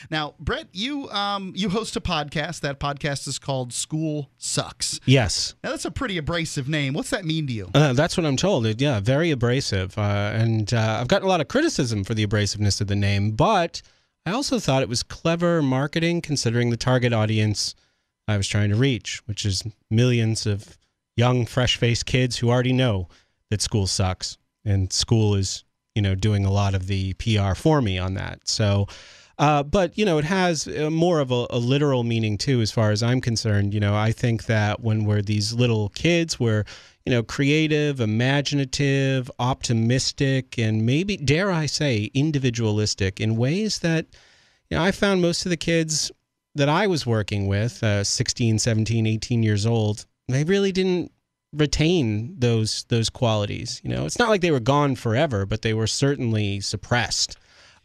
Now, Brett, you host a podcast. That podcast is called School Sucks. Yes. Now, that's a pretty abrasive name. What's that mean to you? That's what I'm told. Yeah, very abrasive. And I've gotten a lot of criticism for the abrasiveness of the name, but I also thought it was clever marketing considering the target audience I was trying to reach, which is millions of young, fresh-faced kids who already know that school sucks. And school is, doing a lot of the PR for me on that. So, but, it has more of a literal meaning, too, as far as I'm concerned. I think that when we're these little kids, we're, creative, imaginative, optimistic, and maybe, dare I say, individualistic in ways that, I found most of the kids that I was working with, 16, 17, 18 years old, they really didn't retain those qualities. It's not like they were gone forever, but they were certainly suppressed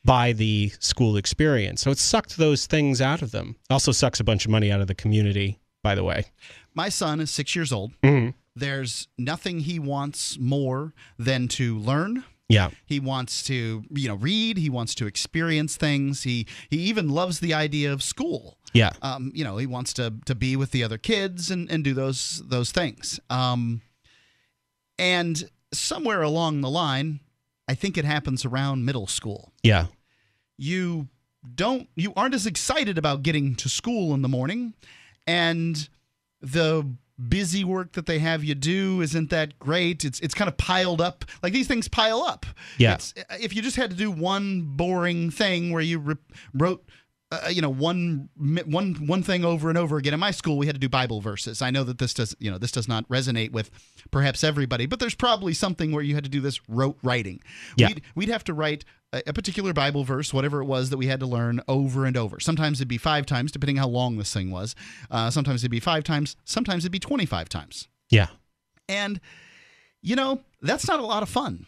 by the school experience. So it sucked those things out of them. Also sucks a bunch of money out of the community, by the way. My son is 6 years old. Mm-hmm. There's nothing he wants more than to learn. Yeah. He wants to, read. He wants to experience things. He even loves the idea of school. Yeah. He wants to be with the other kids and do those things. And somewhere along the line, I think it happens around middle school. Yeah. You aren't as excited about getting to school in the morning, and the busy work that they have you do isn't that great. It's kind of piled up. Like, these things pile up. Yeah. If you just had to do one boring thing where you wrote one thing over and over again. In my school, we had to do Bible verses. I know that this does not resonate with perhaps everybody, but there's probably something where you had to do this rote writing. Yeah. We'd have to write a particular Bible verse, whatever it was that we had to learn, over and over. Sometimes it'd be 5 times, depending how long this thing was. Sometimes it'd be 5 times. Sometimes it'd be 25 times. Yeah. And, that's not a lot of fun.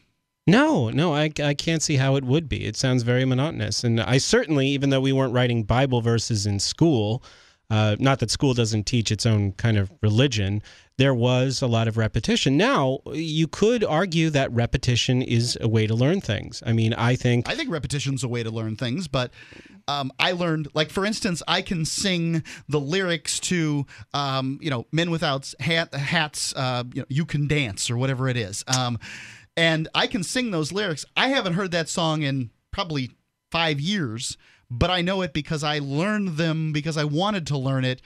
No, I can't see how it would be. It sounds very monotonous. And I certainly, even though we weren't writing Bible verses in school, not that school doesn't teach its own kind of religion, there was a lot of repetition. Now, you could argue that repetition is a way to learn things. I mean, I think repetition's a way to learn things, but I learned, like, for instance, I can sing the lyrics to, Men Without Hats, You Can Dance, or whatever it is. And I can sing those lyrics. I haven't heard that song in probably 5 years, but I know it because I learned them because I wanted to learn it,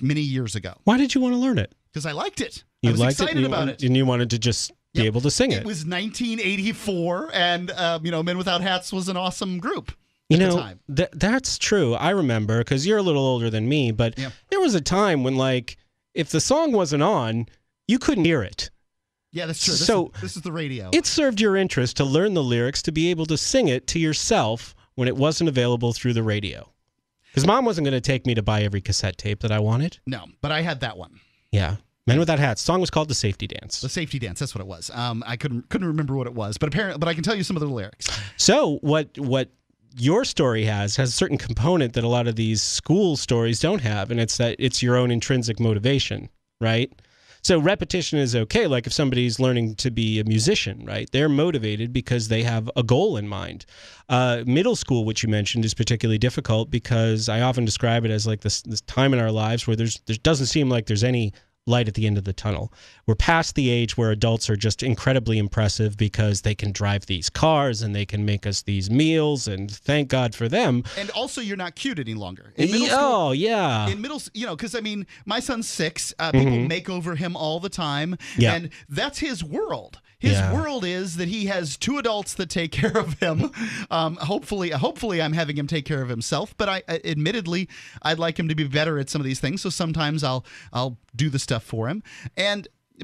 many years ago. Why did you want to learn it? Because I liked it. I was excited about it. And you wanted to just be able to sing it. It was 1984, and, Men Without Hats was an awesome group. At the time. That's true. I remember, because you're a little older than me, but there was a time when, like, if the song wasn't on, you couldn't hear it. Yeah, that's true. This is the radio. It served your interest to learn the lyrics to be able to sing it to yourself when it wasn't available through the radio. Because Mom wasn't going to take me to buy every cassette tape that I wanted. No, but I had that one. Yeah. Men Without Hats. The song was called The Safety Dance. The Safety Dance, that's what it was. I couldn't remember what it was, but I can tell you some of the lyrics. So what your story has a certain component that a lot of these school stories don't have, and it's that it's your own intrinsic motivation, right? So repetition is okay. Like if somebody's learning to be a musician, right? They're motivated because they have a goal in mind. Middle school, which you mentioned, is particularly difficult because I often describe it as like this time in our lives where there doesn't seem like there's any light at the end of the tunnel. We're past the age where adults are just incredibly impressive because they can drive these cars and they can make us these meals, and thank God for them. And also, you're not cute any longer. In middle school, yeah. In middle, because my son's 6. People make over him all the time, and that's his world. His world is that he has 2 adults that take care of him. Hopefully, I'm having him take care of himself. But admittedly, I'd like him to be better at some of these things. So sometimes I'll do the stuff for him.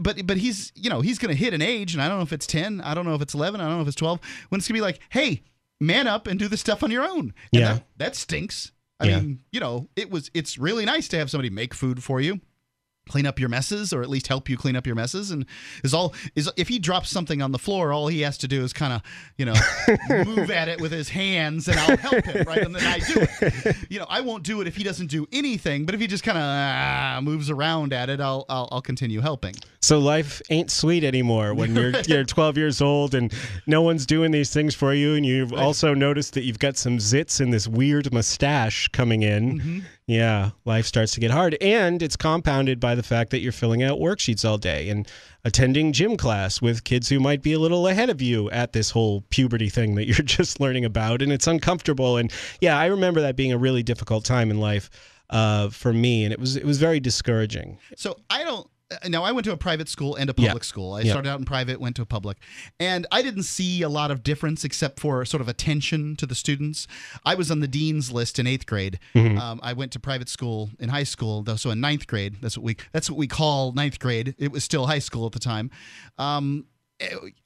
But he's he's going to hit an age, and I don't know if it's 10, I don't know if it's 11, I don't know if it's 12, when it's going to be like, hey, man up and do the stuff on your own. And that stinks. I mean, it's really nice to have somebody make food for you. clean up your messes, or at least help you clean up your messes. And if he drops something on the floor, all he has to do is kind of, move at it with his hands, and I'll help him, right? And then I do it. I won't do it if he doesn't do anything, but if he just kind of moves around at it, I'll continue helping. So life ain't sweet anymore when you're 12 years old and no one's doing these things for you, and you've also noticed that you've got some zits and this weird mustache coming in. Mm-hmm. Yeah, life starts to get hard, and it's compounded by the fact that you're filling out worksheets all day and attending gym class with kids who might be a little ahead of you at this whole puberty thing that you're just learning about, and it's uncomfortable. And yeah, I remember that being a really difficult time in life for me, and it was very discouraging. So I went to a private school and a public school. I started out in private, went to a public. And I didn't see a lot of difference except for sort of attention to the students. I was on the dean's list in 8th grade. Mm-hmm. I went to private school in high school, though. So in 9th grade, that's what we call 9th grade. It was still high school at the time.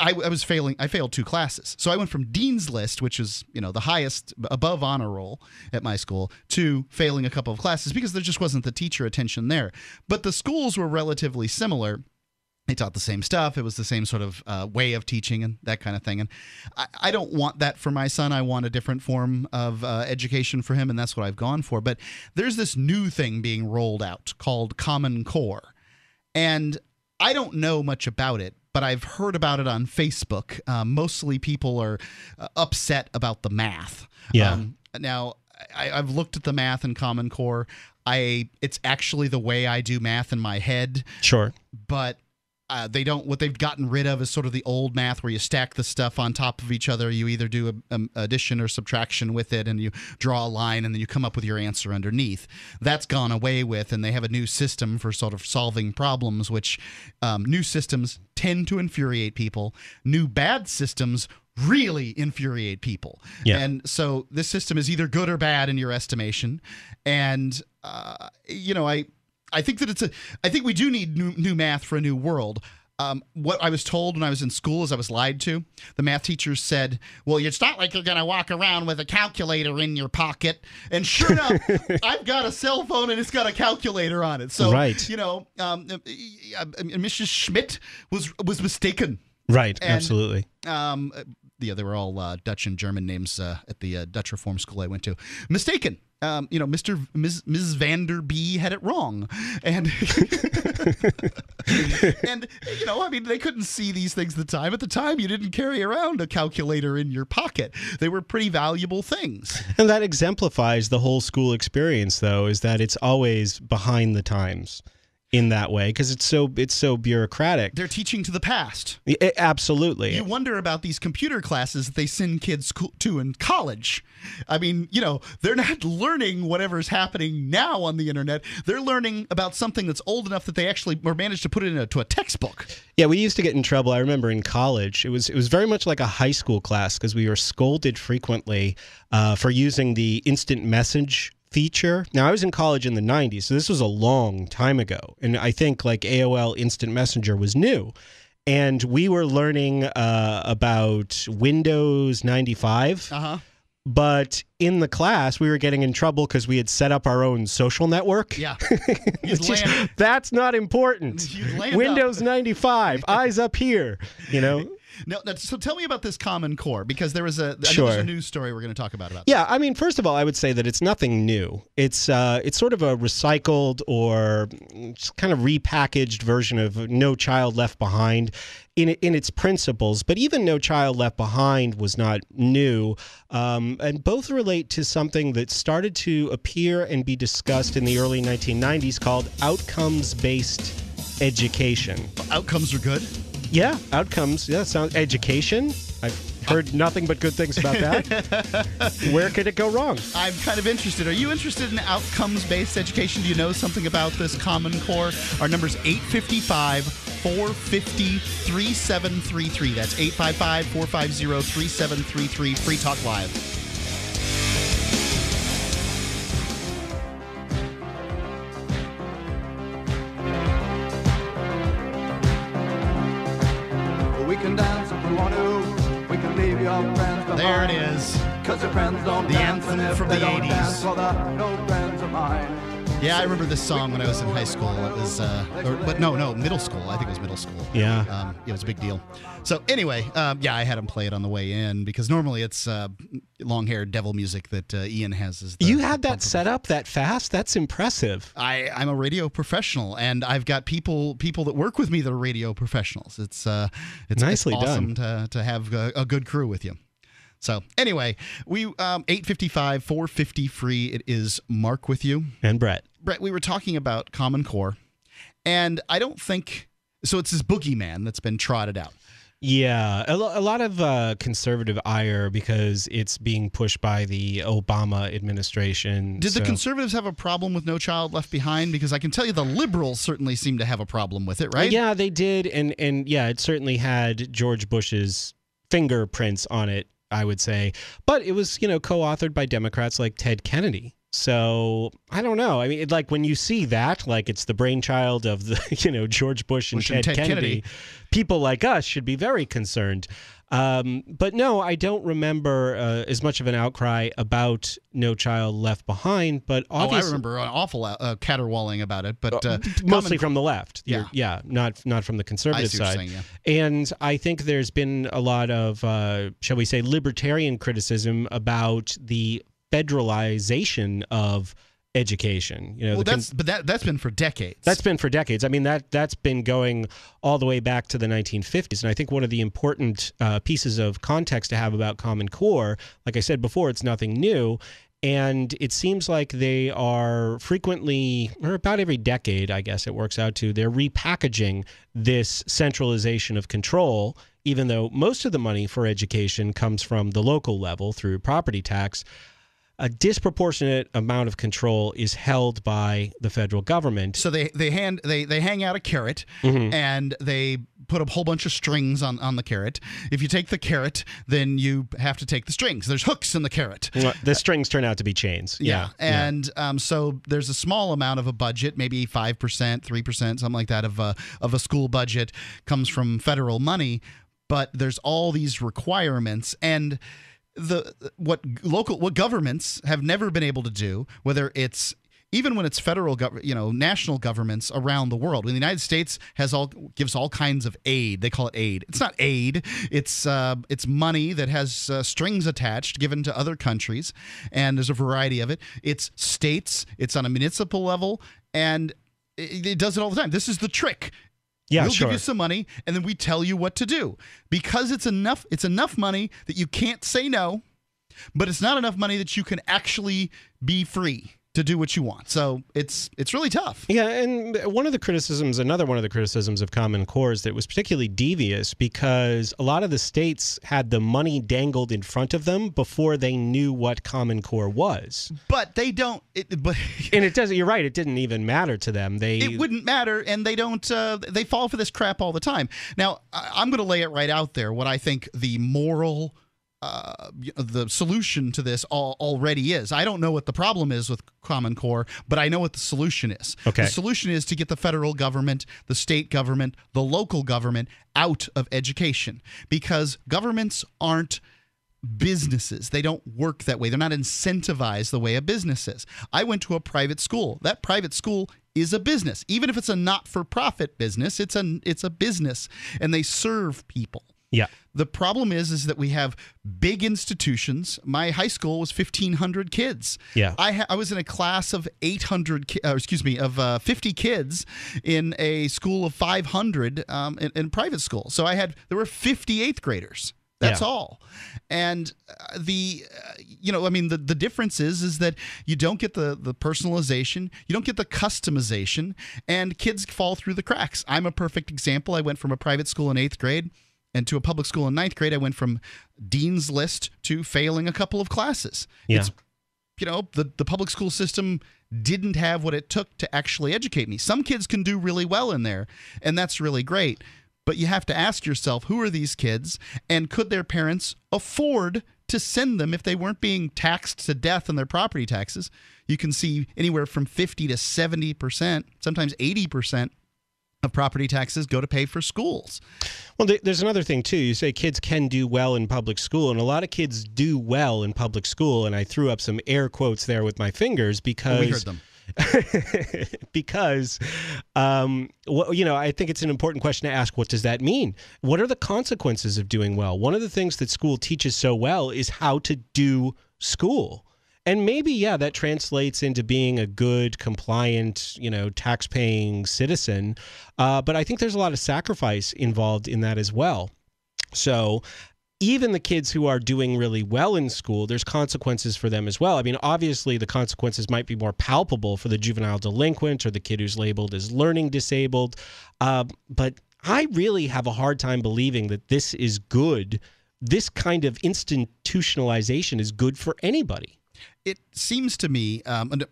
I was failing. I failed 2 classes. So I went from dean's list, which is, the highest above honor roll at my school, to failing a couple of classes because there just wasn't the teacher attention there. But the schools were relatively similar. They taught the same stuff. It was the same sort of way of teaching and that kind of thing. And I don't want that for my son. I want a different form of education for him, and that's what I've gone for. But there's this new thing being rolled out called Common Core. And I don't know much about it, but I've heard about it on Facebook. Mostly people are upset about the math. Yeah. Now, I've looked at the math in Common Core. It's actually the way I do math in my head. Sure. But what they've gotten rid of is sort of the old math where you stack the stuff on top of each other. You either do addition or subtraction with it, and you draw a line, and then you come up with your answer underneath. That's gone away with, and they have a new system for sort of solving problems, which new systems tend to infuriate people. New bad systems really infuriate people. Yeah. And so this system is either good or bad in your estimation. And, I think that I think we do need new math for a new world. What I was told when I was in school is I was lied to. The math teachers said, well, it's not like you're going to walk around with a calculator in your pocket. And sure enough, I've got a cell phone and it's got a calculator on it. So, right. Mrs. Schmidt was mistaken. Right, and, absolutely. They were all Dutch and German names at the Dutch Reform School I went to. Mistaken. Ms. Vander B had it wrong. And, they couldn't see these things at the time. At the time, you didn't carry around a calculator in your pocket. They were pretty valuable things. And that exemplifies the whole school experience, though, is that it's always behind the times in that way, because it's so bureaucratic. They're teaching to the past. Absolutely. You wonder about these computer classes that they send kids to in college. I mean, they're not learning whatever's happening now on the internet. They're learning about something that's old enough that they actually managed to put it into a textbook. Yeah, we used to get in trouble. I remember in college, it was very much like a high school class because we were scolded frequently for using the instant message feature. Now, I was in college in the 90s, so this was a long time ago. And I think like AOL Instant Messenger was new. And we were learning about Windows 95. Uh-huh. But in the class, we were getting in trouble because we had set up our own social network. Yeah. That's not important. Windows 95, eyes up here, No, so tell me about this Common Core, because there's a news story we're going to talk about that. Yeah, I mean, first of all, I would say that it's nothing new. It's sort of a recycled or just kind of repackaged version of No Child Left Behind in its principles. But even No Child Left Behind was not new, and both relate to something that started to appear and be discussed in the early 1990s called outcomes-based education. Outcomes are good? Yeah, outcomes. Yeah, sounds education. I've heard nothing but good things about that. Where could it go wrong? I'm kind of interested. Are you interested in outcomes-based education? Do you know something about this Common Core? Our number's 855-450-3733. That's 855-450-3733. Free Talk Live. There it is. The anthem from the 80s. Yeah, I remember this song when I was in high school. It was, middle school. I think it was middle school. Yeah. It was a big deal. So anyway, I had him play it on the way in because normally it's long-haired devil music that Ian has. You had that set up that fast? That's impressive. I'm a radio professional, and I've got people that work with me that are radio professionals. It's nicely awesome done to have a good crew with you. So anyway, we 8:55, 450 free. It is Mark with you and Brett. Brett, we were talking about Common Core, and I don't think so. It's this boogeyman that's been trotted out. Yeah, a lot of conservative ire because it's being pushed by the Obama administration. Did the conservatives have a problem with No Child Left Behind? Because I can tell you the liberals certainly seem to have a problem with it, right? Yeah, they did, and yeah, it certainly had George Bush's fingerprints on it, I would say. But it was, co-authored by Democrats like Ted Kennedy. So I don't know. I mean, when you see that, it's the brainchild of the, George Bush and Ted Kennedy, people like us should be very concerned. But no, I don't remember as much of an outcry about No Child Left Behind. But obviously, I remember an awful caterwauling about it, but mostly from the left. Yeah, not from the conservative side. Saying, yeah. And I think there's been a lot of, shall we say, libertarian criticism about the federalization of education. That's been for decades. That's been for decades. I mean, that's been going all the way back to the 1950s. And I think one of the important pieces of context to have about Common Core, like I said before, it's nothing new. And it seems like they are frequently, or about every decade, I guess it works out to, they're repackaging this centralization of control, even though most of the money for education comes from the local level through property tax. A disproportionate amount of control is held by the federal government. So they hang out a carrot, and they put a whole bunch of strings on the carrot. If you take the carrot, then you have to take the strings. There's hooks in the carrot. Well, the strings turn out to be chains. Yeah. And so there's a small amount of a budget, maybe 5%, 3%, something like that of a school budget comes from federal money, but there's all these requirements, and what governments have never been able to do, whether it's even when it's federal national governments around the world. When the United States gives all kinds of aid, they call it aid. It's not aid. It's money that has strings attached given to other countries, and there's a variety of it. It's states. It's on a municipal level, and it does it all the time. This is the trick. Yeah, we'll give you some money, and then we tell you what to do. Because it's enough money that you can't say no, but it's not enough money that you can actually be free to do what you want. So it's really tough. Yeah, and another one of the criticisms of Common Core is that it was particularly devious because a lot of the states had the money dangled in front of them before they knew what Common Core was. But they don't. And it doesn't. You're right. It didn't even matter to them. It wouldn't matter, and they don't. They fall for this crap all the time. Now, I'm going to lay it right out there. What I think the moral. The solution to this already is. I don't know what the problem is with Common Core, but I know what the solution is. Okay. The solution is to get the federal government, the state government, the local government out of education, because governments aren't businesses. They don't work that way. They're not incentivized the way a business is. I went to a private school. That private school is a business. Even if it's a not-for-profit business, it's a business, and they serve people. Yeah. The problem is that we have big institutions. My high school was 1,500 kids. Yeah. I was in a class of 50 kids in a school of 500 in private school. So there were 50 eighth graders. That's all. And the difference is that you don't get the personalization, you don't get the customization, and kids fall through the cracks. I'm a perfect example. I went from a private school in 8th grade and to a public school in 9th grade. I went from dean's list to failing a couple of classes. Yeah. The public school system didn't have what it took to actually educate me. Some kids can do really well in there, and that's really great. But you have to ask yourself, who are these kids, and could their parents afford to send them if they weren't being taxed to death on their property taxes? You can see anywhere from 50 to 70%, sometimes 80% of property taxes go to pay for schools. Well, there's another thing, too. You say kids can do well in public school, and a lot of kids do well in public school, and I threw up some air quotes there with my fingers because... We heard them. because, I think it's an important question to ask. What does that mean? What are the consequences of doing well? One of the things that school teaches so well is how to do school. And maybe, that translates into being a good, compliant, tax-paying citizen. But I think there's a lot of sacrifice involved in that as well. So even the kids who are doing really well in school, there's consequences for them as well. I mean, obviously, the consequences might be more palpable for the juvenile delinquent or the kid who's labeled as learning disabled. But I really have a hard time believing that this is good. This kind of institutionalization is good for anybody. It seems to me,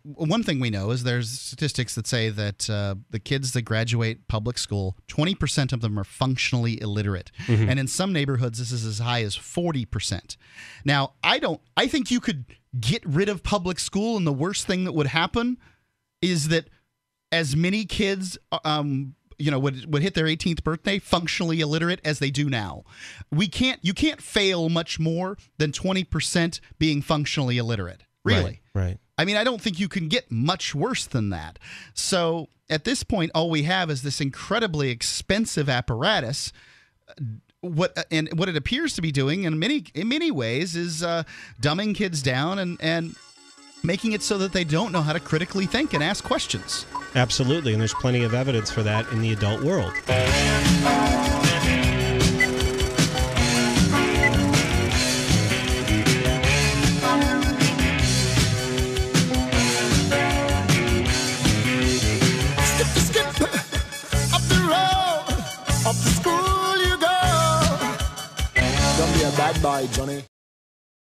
one thing we know is there's statistics that say that the kids that graduate public school, 20% of them are functionally illiterate. Mm-hmm. And in some neighborhoods, this is as high as 40%. Now, I think you could get rid of public school, and the worst thing that would happen is that as many kids would hit their 18th birthday functionally illiterate as they do now. You can't fail much more than 20% being functionally illiterate. Really. Right. I mean, I don't think you can get much worse than that. So at this point, all we have is this incredibly expensive apparatus. What it appears to be doing in many ways is dumbing kids down and making it so that they don't know how to critically think and ask questions. Absolutely, and there's plenty of evidence for that in the adult world. Bad boy, Johnny.